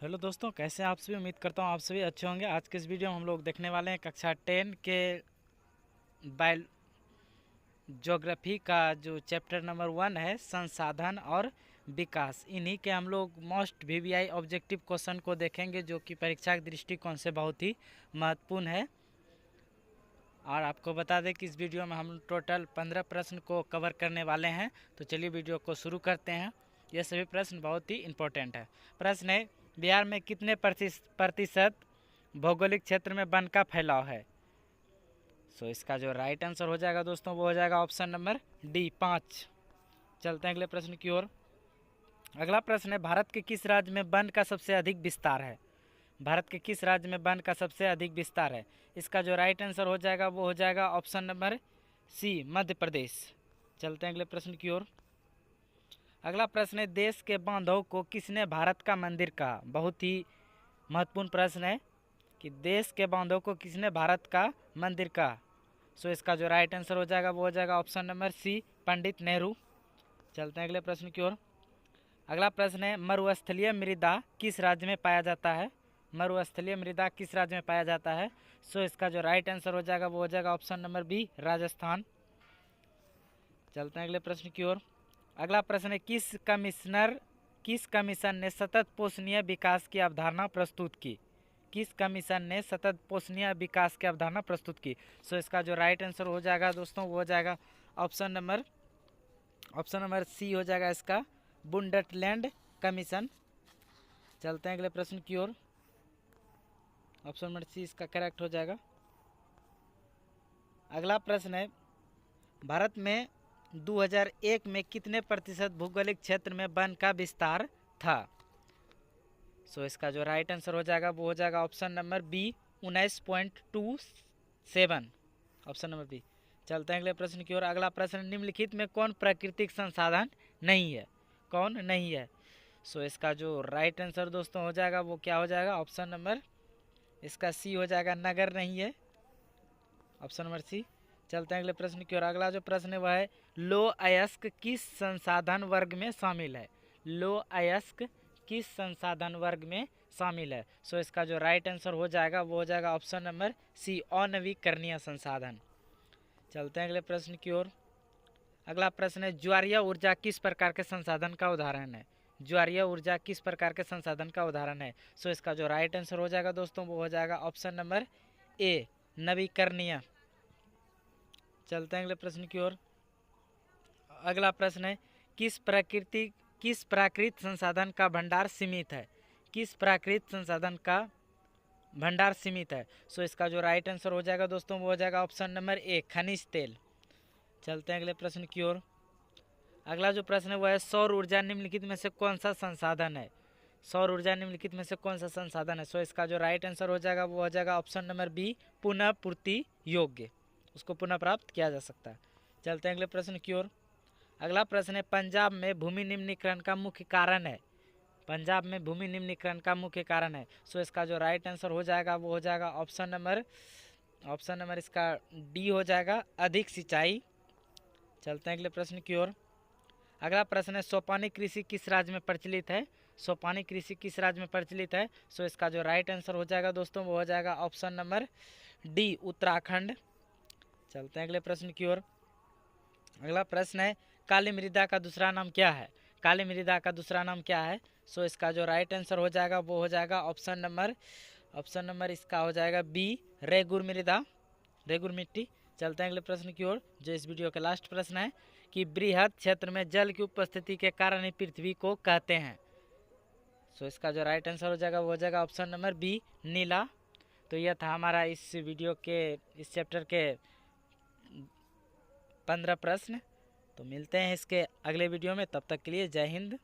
Hello दोस्तों, कैसे हैं आप सभी। उम्मीद करता हूँ आप सभी अच्छे होंगे। आज के इस वीडियो में हम लोग देखने वाले हैं कक्षा 10 के बायो ज्योग्राफी का जो चैप्टर नंबर 1 है, संसाधन और विकास। इन्हीं के हम लोग मोस्ट वीवीआई ऑब्जेक्टिव क्वेश्चन को देखेंगे, जो कि परीक्षा के दृष्टिकोण से बहुत ही महत्वपूर्ण है। और आपको बता दें कि इस वीडियो में हम टोटल 15 प्रश्न को कवर करने वाले हैं। तो चलिए वीडियो को शुरू करते हैं। ये सभी प्रश्न बहुत ही इम्पोर्टेंट है। प्रश्न है, बिहार में कितने प्रतिशत भौगोलिक क्षेत्र में वन का फैलाव है। सो इसका जो राइट आंसर हो जाएगा दोस्तों, वो हो जाएगा ऑप्शन नंबर डी, 5। चलते हैं अगले प्रश्न की ओर। अगला प्रश्न है, भारत के किस राज्य में वन का सबसे अधिक विस्तार है। भारत के किस राज्य में वन का सबसे अधिक विस्तार है। इसका जो राइट आंसर हो जाएगा वो हो जाएगा ऑप्शन नंबर सी, मध्य प्रदेश। चलते हैं अगले प्रश्न की ओर। अगला प्रश्न है, देश के बांधवों को किसने भारत का मंदिर कहा। बहुत ही महत्वपूर्ण प्रश्न है कि देश के बांधवों को किसने भारत का मंदिर कहा। सो इसका जो राइट आंसर हो जाएगा वो हो जाएगा ऑप्शन नंबर सी, पंडित नेहरू। चलते हैं अगले प्रश्न की ओर। अगला प्रश्न है, मरुस्थलीय मृदा किस राज्य में पाया जाता है। मरुस्थलीय मृदा किस राज्य में पाया जाता है। सो इसका जो राइट आंसर हो जाएगा वो हो जाएगा ऑप्शन नंबर बी, राजस्थान। चलते हैं अगले प्रश्न की ओर। अगला प्रश्न है, किस कमीशन ने सतत पोषणीय विकास की अवधारणा प्रस्तुत की। किस कमीशन ने सतत पोषणीय विकास की अवधारणा प्रस्तुत की। सो इसका जो राइट आंसर हो जाएगा दोस्तों वो हो जाएगा ऑप्शन नंबर सी हो जाएगा इसका, बुंडटलैंड कमीशन। चलते हैं अगले प्रश्न की ओर। ऑप्शन नंबर सी इसका करेक्ट हो जाएगा। अगला प्रश्न है, भारत में 2001 में कितने प्रतिशत भौगोलिक क्षेत्र में वन का विस्तार था। सो इसका जो राइट आंसर हो जाएगा वो हो जाएगा option number B, 19.27। Option number B. चलते हैं अगले प्रश्न की ओर। अगला प्रश्न, निम्नलिखित में कौन प्राकृतिक संसाधन नहीं है। कौन नहीं है। सो इसका जो राइट आंसर दोस्तों हो जाएगा वो क्या हो जाएगा, ऑप्शन नंबर इसका सी हो जाएगा, नगर नहीं है। Option number C. चलते हैं अगले प्रश्न की ओर। अगला जो प्रश्न है वह है, लो अयस्क किस संसाधन वर्ग में शामिल है। लो अयस्क किस संसाधन वर्ग में शामिल है। सो इसका जो राइट आंसर हो जाएगा वो हो जाएगा ऑप्शन नंबर सी, अनवीकरणीय संसाधन। चलते हैं अगले प्रश्न की ओर। अगला प्रश्न है, ज्वारीय ऊर्जा किस प्रकार के संसाधन का उदाहरण है। ज्वारीय ऊर्जा किस प्रकार के संसाधन का उदाहरण है। सो इसका जो राइट आंसर हो जाएगा दोस्तों वो हो जाएगा ऑप्शन नंबर ए, नवीकरणीय। चलते हैं अगले प्रश्न की ओर। अगला प्रश्न है, किस प्राकृतिक संसाधन का भंडार सीमित है। किस प्राकृतिक संसाधन का भंडार सीमित है। सो इसका जो राइट आंसर हो जाएगा दोस्तों वो हो जाएगा ऑप्शन नंबर ए, खनिज तेल। चलते हैं अगले प्रश्न की ओर। अगला जो प्रश्न है वह है, सौर ऊर्जा निम्नलिखित में से कौन सा संसाधन है। सौर ऊर्जा निम्नलिखित में से कौन सा संसाधन है। सो इसका जो राइट आंसर हो जाएगा वो हो जाएगा ऑप्शन नंबर बी, पुनः पूर्ति योग्य, उसको पुनः प्राप्त किया जा सकता है। चलते हैं अगले प्रश्न की ओर। अगला प्रश्न है, पंजाब में भूमि निम्नीकरण का मुख्य कारण है। पंजाब में भूमि निम्नीकरण का मुख्य कारण है। सो इसका जो राइट आंसर हो जाएगा वो हो जाएगा ऑप्शन नंबर इसका डी हो जाएगा, अधिक सिंचाई। चलते हैं अगले प्रश्न की ओर। अगला प्रश्न है, सोपानी कृषि किस राज्य में प्रचलित है। सोपानी कृषि किस राज्य में प्रचलित है। सो इसका जो राइट आंसर हो जाएगा दोस्तों वो हो जाएगा ऑप्शन नंबर डी, उत्तराखंड। चलते हैं अगले प्रश्न की ओर। अगला प्रश्न है, काली मृदा का दूसरा नाम क्या है। काली मृदा का दूसरा नाम क्या है। सो इसका जो राइट आंसर हो जाएगा वो हो जाएगा ऑप्शन नंबर इसका हो जाएगा बी, रेगुर मृदा, रेगुर मिट्टी। चलते हैं अगले प्रश्न की ओर, जो इस वीडियो का लास्ट प्रश्न है कि बृहद क्षेत्र में जल की उपस्थिति के कारण ही पृथ्वी को कहते हैं। सो इसका जो राइट आंसर हो जाएगा वो हो जाएगा ऑप्शन नंबर बी, नीला। तो यह था हमारा इस वीडियो के इस चैप्टर के 15 प्रश्न। तो मिलते हैं इसके अगले वीडियो में, तब तक के लिए जय हिंद।